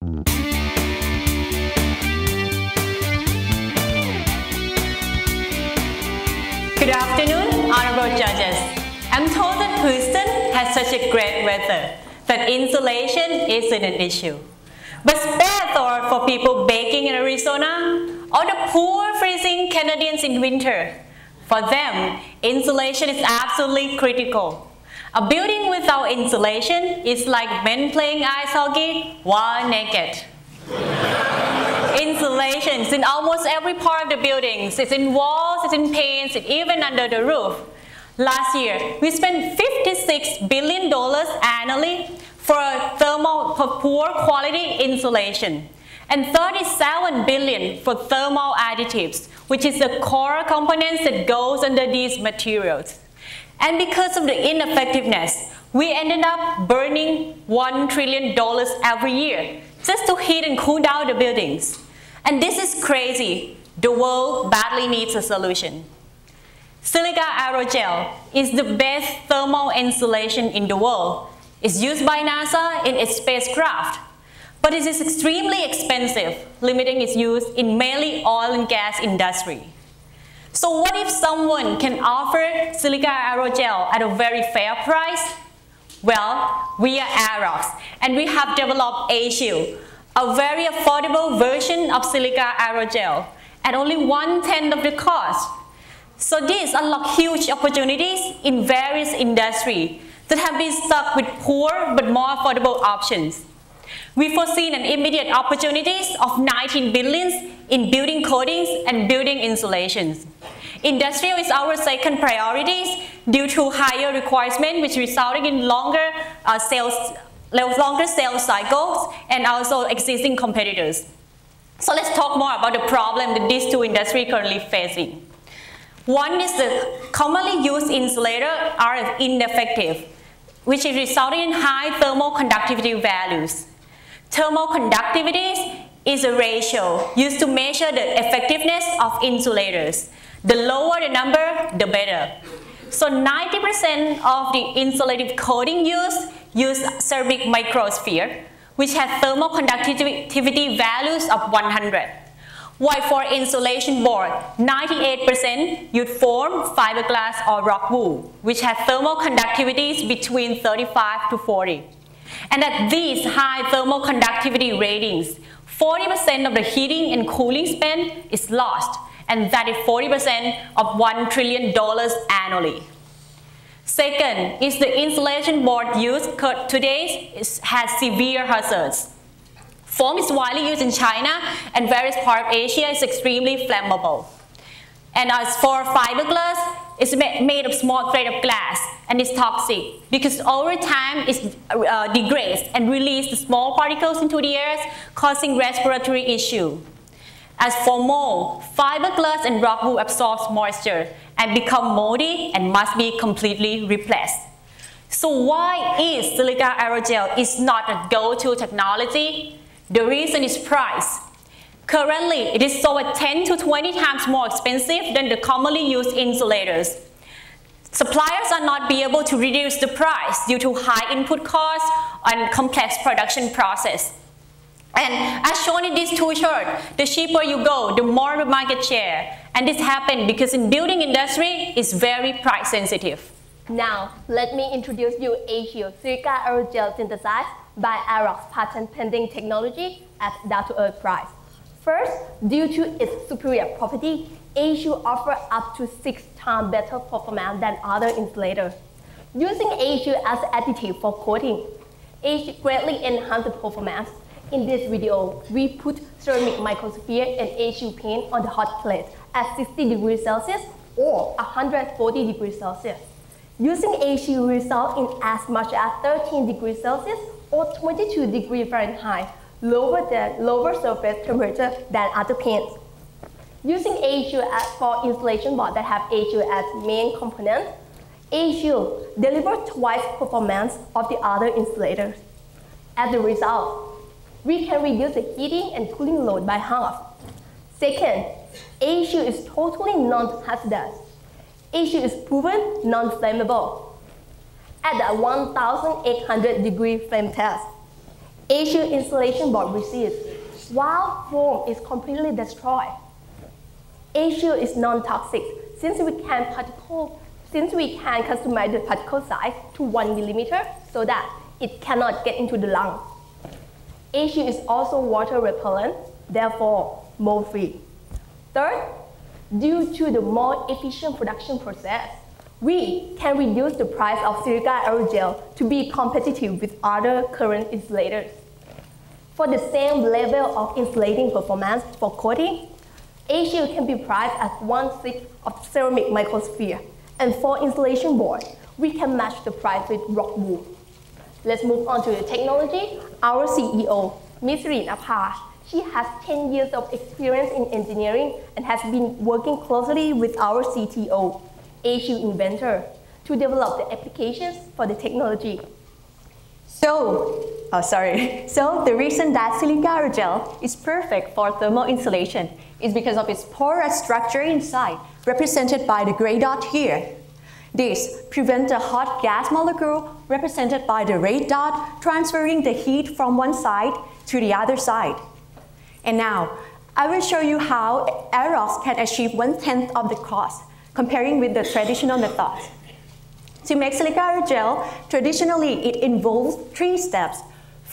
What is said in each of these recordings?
Good afternoon, honorable judges. I'm told that Houston has such a great weather that insulation isn't an issue. But spare thought for people baking in Arizona or the poor freezing Canadians in winter. For them, insulation is absolutely critical. A building without insulation is like men playing ice hockey while naked. Insulation is in almost every part of the buildings. It's in walls, it's in paints, it's even under the roof. Last year, we spent $56 billion annually for poor quality insulation and $37 billion for thermal additives, which is the core components that goes under these materials. And because of the ineffectiveness, we ended up burning $1 trillion every year just to heat and cool down the buildings. And this is crazy. The world badly needs a solution. Silica aerogel is the best thermal insulation in the world. It's used by NASA in its spacecraft, but it is extremely expensive, limiting its use in mainly oil and gas industry. So what if someone can offer silica aerogel at a very fair price? Well, we are Aerox, and we have developed A-Shield, a very affordable version of silica aerogel at only 1/10 of the cost. So these unlock huge opportunities in various industries that have been stuck with poor but more affordable options. We foresee an immediate opportunities of $19 billion in building coatings and building insulations. Industrial is our second priority due to higher requirements, which resulting in longer sales cycles and also existing competitors. So let's talk more about the problem that these two industries currently facing. One is the commonly used insulators are ineffective, which is resulting in high thermal conductivity values. Thermal conductivity is a ratio used to measure the effectiveness of insulators. The lower the number, the better. So 90% of the insulative coating use ceramic microsphere, which has thermal conductivity values of 100. While for insulation board, 98% use foam, fiberglass, or rock wool, which has thermal conductivities between 35 to 40. And at these high thermal conductivity ratings, 40% of the heating and cooling spend is lost, and that is 40% of $1 trillion annually. Second is the insulation board used today has severe hazards. Foam is widely used in China and various parts of Asia is extremely flammable. And as for fiberglass, it's made of small thread of glass and is toxic because over time it degrades and releases small particles into the air, causing respiratory issues. As for mold, fiberglass and rock wool absorbs moisture and become moldy and must be completely replaced. So why is silica aerogel is not a go-to technology? The reason is price. Currently, it is sold at 10 to 20 times more expensive than the commonly used insulators. Suppliers are not be able to reduce the price due to high input costs and complex production process. And as shown in this two chart, the cheaper you go, the more the market share. And this happened because in building industry, it's very price sensitive. Now, let me introduce you A-Shield silica aerogel synthesized by Aerox patent pending technology at down-to-earth price. First, due to its superior property, A-Shield offers up to 6 times better performance than other insulators. Using A-Shield as additive for coating, A-Shield greatly enhances performance. In this video, we put ceramic microsphere and A-Shield paint on the hot plate at 60 degrees Celsius or 140 degrees Celsius. Using A-Shield results in as much as 13 degrees Celsius or 22 degrees Fahrenheit, lower surface temperature than other paints. Using A-Shield for insulation board that have A-Shield as main component, A-Shield delivers twice performance of the other insulators. As a result, we can reduce the heating and cooling load by half. Second, A-Shield is totally non-hazardous. A-Shield is proven non-flammable. At the 1,800 degree flame test, A-shield insulation board resists, while foam is completely destroyed. A-shield is non-toxic since we can customize the particle size to 1 millimeter so that it cannot get into the lung. A-shield is also water repellent, therefore mold-free. Third, due to the more efficient production process, we can reduce the price of silica aerogel to be competitive with other current insulators. For the same level of insulating performance for coating, A-shield can be priced at 1/6 of ceramic microsphere, and for insulation board, we can match the price with rock wool. Let's move on to the technology. Our CEO, Ms. Rin Apar, she has 10 years of experience in engineering and has been working closely with our CTO, A-shield inventor, to develop the applications for the technology. So the reason that silica aerogel is perfect for thermal insulation is because of its porous structure inside, represented by the gray dot here. This prevents the hot gas molecule, represented by the red dot, transferring the heat from one side to the other side. And now, I will show you how Aerox can achieve 1/10 of the cost, comparing with the traditional methods. To make silica aerogel, traditionally it involves 3 steps.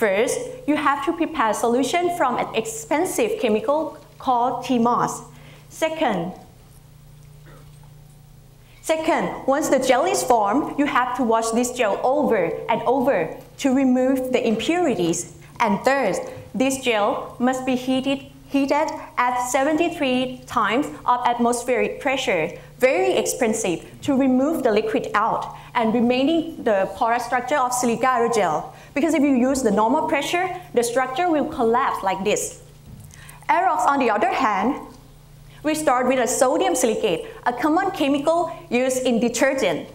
First, you have to prepare a solution from an expensive chemical called TMOS. Second, once the gel is formed, you have to wash this gel over and over to remove the impurities. And third, this gel must be heated at 73 times of atmospheric pressure, very expensive, to remove the liquid out and remaining the porous structure of silica aerogel. Because if you use the normal pressure, the structure will collapse like this. Aerox, on the other hand, we start with a sodium silicate, a common chemical used in detergent.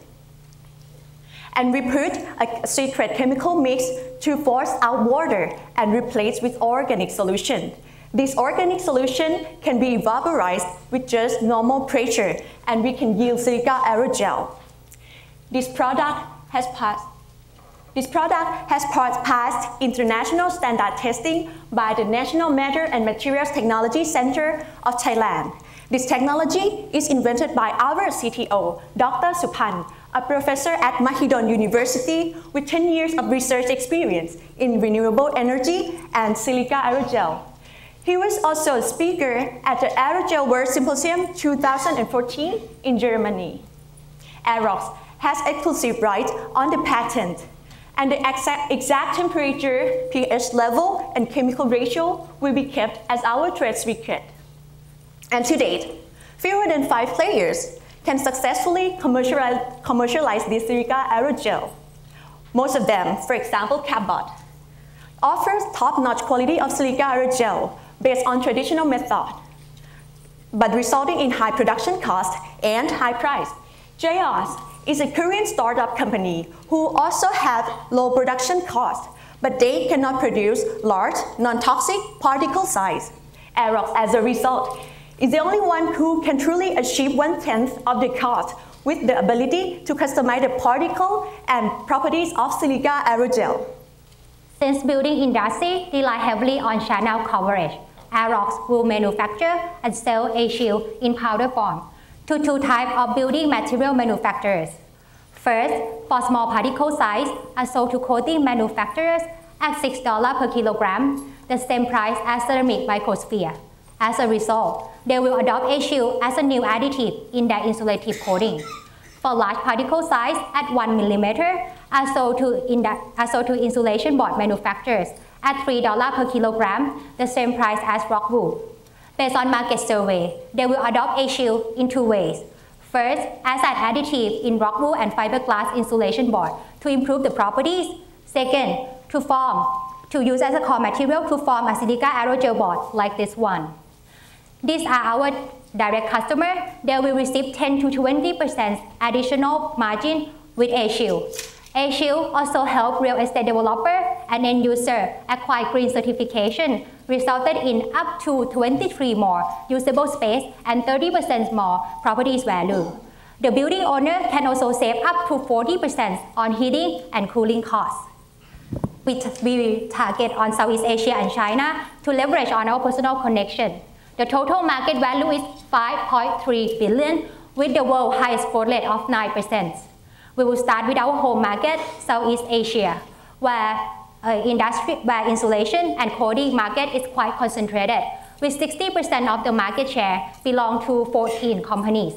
And we put a secret chemical mix to force out water and replace with organic solution. This organic solution can be vaporized with just normal pressure, and we can yield silica aerogel. This product has passed international standard testing by the National Matter and Materials Technology Center of Thailand. This technology is invented by our CTO, Dr. Supan, a professor at Mahidol University with 10 years of research experience in renewable energy and silica aerogel. He was also a speaker at the Aerogel World Symposium 2014 in Germany. Aerox has exclusive rights on the patent, and the exact temperature, pH level, and chemical ratio will be kept as our trade secret. And to date, fewer than 5 players can successfully commercialize this silica aerogel. Most of them, for example, Cabot, offers top-notch quality of silica aerogel based on traditional method, but resulting in high production cost and high price. JOS is a Korean startup company who also have low production cost, but they cannot produce large, non-toxic particle size. Aerox, as a result, is the only one who can truly achieve 1/10 of the cost with the ability to customize the particle and properties of silica aerogel. Since building industry rely heavily on channel coverage, Aerox will manufacture and sell A-shield in powder form to 2 types of building material manufacturers. First, for small particle size, are sold to coating manufacturers at $6 per kilogram, the same price as ceramic microsphere. As a result, they will adopt A-shield as a new additive in their insulative coating. For large particle size at 1 millimeter, are sold to insulation board manufacturers at $3 per kilogram, the same price as rock wool. Based on market survey, they will adopt A-shield in 2 ways. First, as an additive in rock wool and fiberglass insulation board to improve the properties. Second, to use as a core material to form a silica aerogel board like this one. These are our direct customer. They will receive 10 to 20% additional margin with A-shield. A-shield also help real estate developer and end user acquire green certification, resulted in up to 23 more usable space and 30% more properties value. The building owner can also save up to 40% on heating and cooling costs. we target on Southeast Asia and China to leverage on our personal connection. The total market value is 5.3 billion with the world's highest growth rate of 9%. We will start with our home market, Southeast Asia, where insulation and coating market is quite concentrated, with 60% of the market share belong to 14 companies.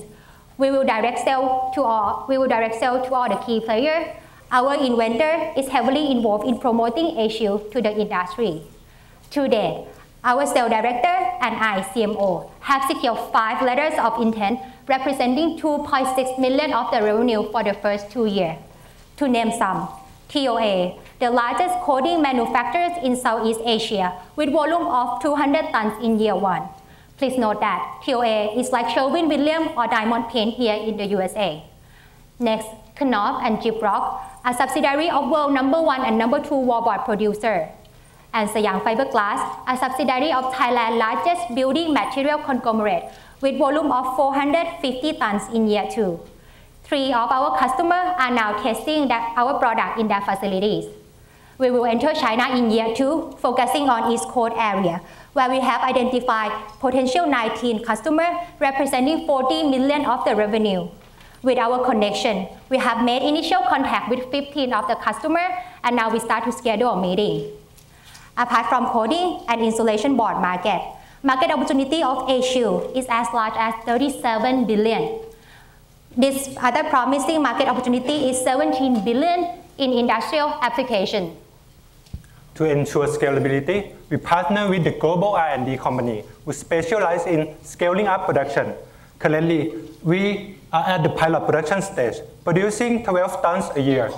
We will direct sell to all the key players. Our inventor is heavily involved in promoting ASIL to the industry. Today, our sales director and I, CMO, have secured 5 letters of intent representing 2.6 million of the revenue for the first 2 years. To name some, TOA, the largest coating manufacturers in Southeast Asia with volume of 200 tons in year 1. Please note that TOA is like Sherwin-Williams or Diamond Paint here in the USA. Next, Knauf and Gyprock, a subsidiary of world #1 and #2 wallboard producer. And Siam Fiberglass, a subsidiary of Thailand's largest building material conglomerate with volume of 450 tons in year 2. 3 of our customers are now testing our product in their facilities. We will enter China in year 2, focusing on East Coast area, where we have identified potential 19 customers representing 40 million of the revenue. With our connection, we have made initial contact with 15 of the customers, and now we start to schedule a meeting. Apart from coating and insulation board market opportunity of ASIL is as large as 37 billion. This other promising market opportunity is 17 billion in industrial application. To ensure scalability, we partner with the global R&D company who specialize in scaling up production. Currently, we are at the pilot production stage, producing 12 tons a year.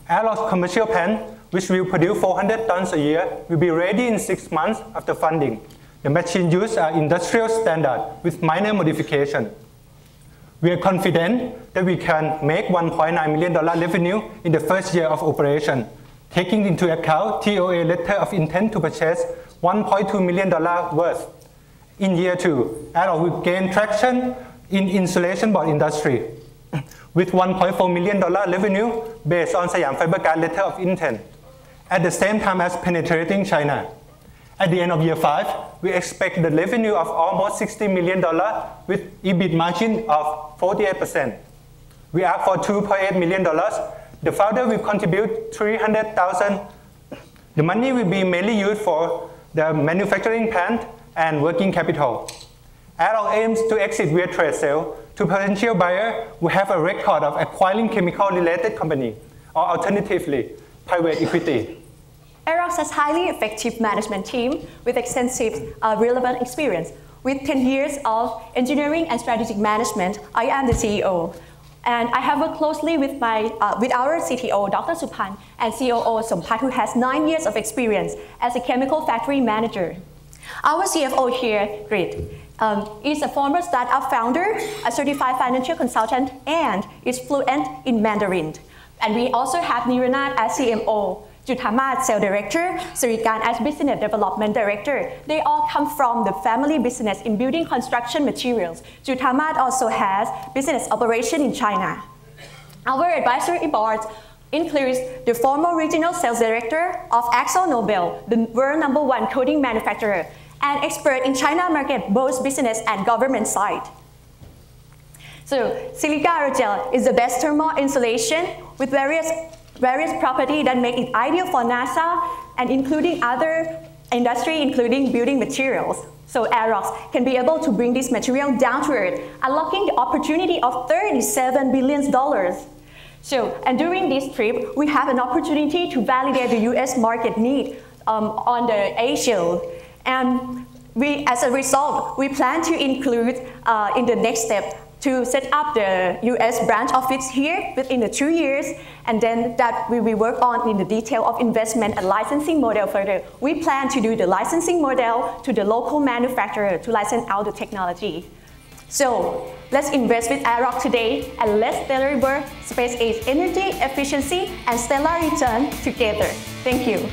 Aerox commercial plant, which will produce 400 tons a year, will be ready in 6 months after funding. The machine used are industrial standard with minor modification. We are confident that we can make $1.9 million revenue in the first year of operation, taking into account TOA letter of intent to purchase $1.2 million worth. In year 2, Aerox will gain traction in insulation board industry with $1.4 million revenue based on Siam Fiberglass letter of intent, at the same time as penetrating China. At the end of year 5, we expect the revenue of almost $60 million with EBIT margin of 48%. We ask for $2.8 million. The founder will contribute $300,000. The money will be mainly used for the manufacturing plant and working capital. Aerox aims to exit via trade sale to potential buyer who have a record of acquiring chemical-related company, or alternatively, private equity. Aerox has highly effective management team with extensive relevant experience. With 10 years of engineering and strategic management, I am the CEO. And I have worked closely with our CTO, Dr. Supan, and COO, Sompat, who has 9 years of experience as a chemical factory manager. Our CFO here, Grit, is a former startup founder, a certified financial consultant, and is fluent in Mandarin. And we also have Niranat as CMO, Juthamat, Sales Director, Sirikan as Business Development Director. They all come from the family business in building construction materials. Juthamat also has business operation in China. Our advisory board includes the former regional sales director of AkzoNobel, the world #1 coating manufacturer, and expert in China market, both business and government side. So, silica aerogel is the best thermal insulation with various properties that make it ideal for NASA and including other industry, including building materials. So Aerox can be able to bring this material down to earth, unlocking the opportunity of $37 billion. So, and during this trip, we have an opportunity to validate the US market need on the ASIL. And as a result, we plan to include in the next step to set up the US branch office here within the 2 years, and then that we will work on in the detail of investment and licensing model further. We plan to do the licensing model to the local manufacturer to license out the technology. So let's invest with Aerox today, and let's deliver space age energy efficiency and stellar return together. Thank you.